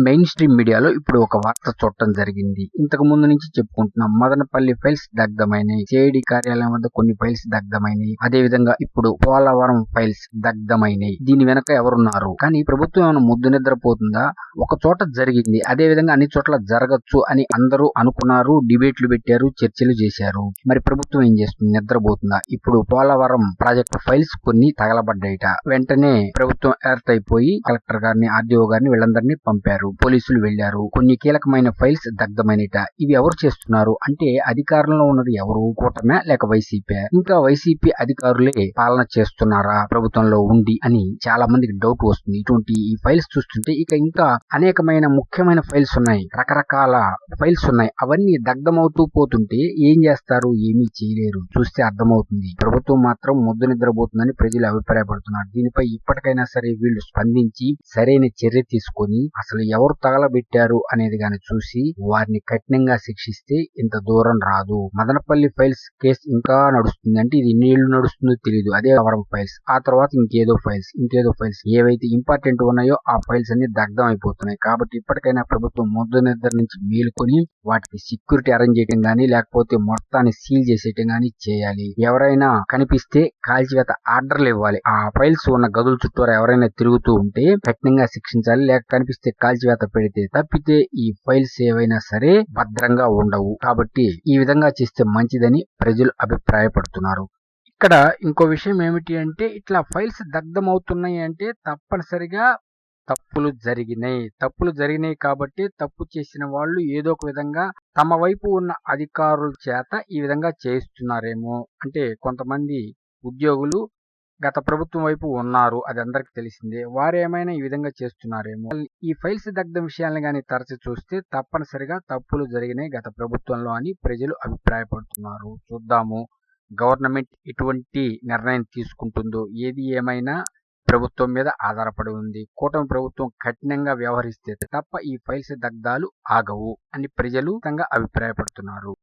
Main stream మీడియాలో ఇప్పుడు ఒక వార్త చూడటం జరిగింది. ఇంతకు ముందు నుంచి చెప్పుకుంటున్నాం. మదనపల్లి ఫైల్స్ దగ్ధమైనవి, సిఐడి కార్యాలయం వద్ద కొన్ని ఫైల్స్ దగ్ధమైనవి, అదే విధంగా ఇప్పుడు పోలవరం ఫైల్స్ దగ్ధమైనవి. దీని వెనక ఎవరున్నారు? కానీ ప్రభుత్వం ఏమైనా ముద్దు నిద్రపోతుందా? ఒక చోట జరిగింది, అదే విధంగా అన్ని చోట్ల జరగచ్చు అని అందరూ అనుకున్నారు, డిబేట్లు పెట్టారు, చర్చలు చేశారు. మరి ప్రభుత్వం ఏం చేస్తుంది? నిద్రపోతుందా? ఇప్పుడు పోలవరం ప్రాజెక్టు ఫైల్స్ కొన్ని తగలబడ్డాయిట. వెంటనే ప్రభుత్వం ఎలర్ట్ అయిపోయి కలెక్టర్ గారిని, ఆర్డీఓ గారిని వీళ్ళందరినీ పంపారు. పోలీసులు వెళ్లారు. కొన్ని కీలకమైన ఫైల్స్ దగ్ధమైనట. ఇవి ఎవరు చేస్తున్నారు అంటే అధికారంలో ఉన్నది ఎవరు? కూటమే లేక వైసీపీ? ఇంకా వైసీపీ అధికారులే పాలన చేస్తున్నారా ప్రభుత్వంలో ఉండి అని చాలా మందికి డౌట్ వస్తుంది. ఇటువంటి ఈ ఫైల్స్ చూస్తుంటే ఇంకా అనేకమైన ముఖ్యమైన ఫైల్స్ ఉన్నాయి, రకరకాల ఫైల్స్ ఉన్నాయి. అవన్నీ దగ్ధమవుతూ పోతుంటే ఏం చేస్తారు? ఏమీ చేయలేరు. చూస్తే అర్థమవుతుంది. ప్రభుత్వం మాత్రం ముద్దు నిద్రపోతుందని ప్రజలు అభిప్రాయపడుతున్నారు. దీనిపై ఇప్పటికైనా సరే వీళ్ళు స్పందించి సరైన చర్య తీసుకొని అసలు ఎవరు తగలబెట్టారు అనేది గాని చూసి వారిని కఠినంగా శిక్షిస్తే ఇంత దూరం రాదు. మదనపల్లి ఫైల్స్ కేసు ఇంకా నడుస్తుంది. అంటే ఇది ఎన్నేళ్లు నడుస్తుందో తెలియదు. అదే వరం ఫైల్స్, ఆ తర్వాత ఇంకేదో ఫైల్స్ ఏవైతే ఇంపార్టెంట్ ఉన్నాయో ఆ ఫైల్స్ అన్ని దగ్ధం అయిపోతున్నాయి. కాబట్టి ఇప్పటికైనా ప్రభుత్వం ముద్దు నిద్ర నుంచి మేలుకొని వాటికి సెక్యూరిటీ అరేంజ్ చేయడం గానీ, లేకపోతే మొత్తాన్ని సీల్ చేసేయటం గానీ చేయాలి. ఎవరైనా కనిపిస్తే కాల్చివేత ఆర్డర్లు ఇవ్వాలి. ఆ ఫైల్స్ ఉన్న గదుల చుట్టూరా ఎవరైనా తిరుగుతూ ఉంటే కఠినంగా శిక్షించాలి. లేక కనిపిస్తే కాల్చివేత పెడితే, తప్పితే ఈ ఫైల్స్ ఏవైనా సరే భద్రంగా ఉండవు. కాబట్టి ఈ విధంగా చేస్తే మంచిదని ప్రజలు అభిప్రాయపడుతున్నారు. ఇక్కడ ఇంకో విషయం ఏమిటి అంటే, ఇట్లా ఫైల్స్ దగ్ధమవుతున్నాయి అంటే తప్పనిసరిగా తప్పులు జరిగినాయి కాబట్టి తప్పు చేసిన వాళ్ళు ఏదో ఒక విధంగా తమ వైపు ఉన్న అధికారుల చేత ఈ విధంగా చేయిస్తున్నారేమో. అంటే కొంతమంది ఉద్యోగులు గత ప్రభుత్వం వైపు ఉన్నారు, అది అందరికి తెలిసిందే. వారేమైనా ఈ విధంగా చేస్తున్నారేమో. ఈ ఫైల్స్ దగ్ధం విషయాలను గానీ తరచి చూస్తే తప్పనిసరిగా తప్పులు జరిగినాయి గత ప్రభుత్వంలో అని ప్రజలు అభిప్రాయపడుతున్నారు. చూద్దాము గవర్నమెంట్ ఎటువంటి నిర్ణయం తీసుకుంటుందో. ఏది ఏమైనా ప్రభుత్వం మీద ఆధారపడి ఉంది. కూటమి ప్రభుత్వం కఠినంగా వ్యవహరిస్తే తప్ప ఈ ఫైల్స్ దగ్ధాలు ఆగవు అని ప్రజలు అభిప్రాయపడుతున్నారు.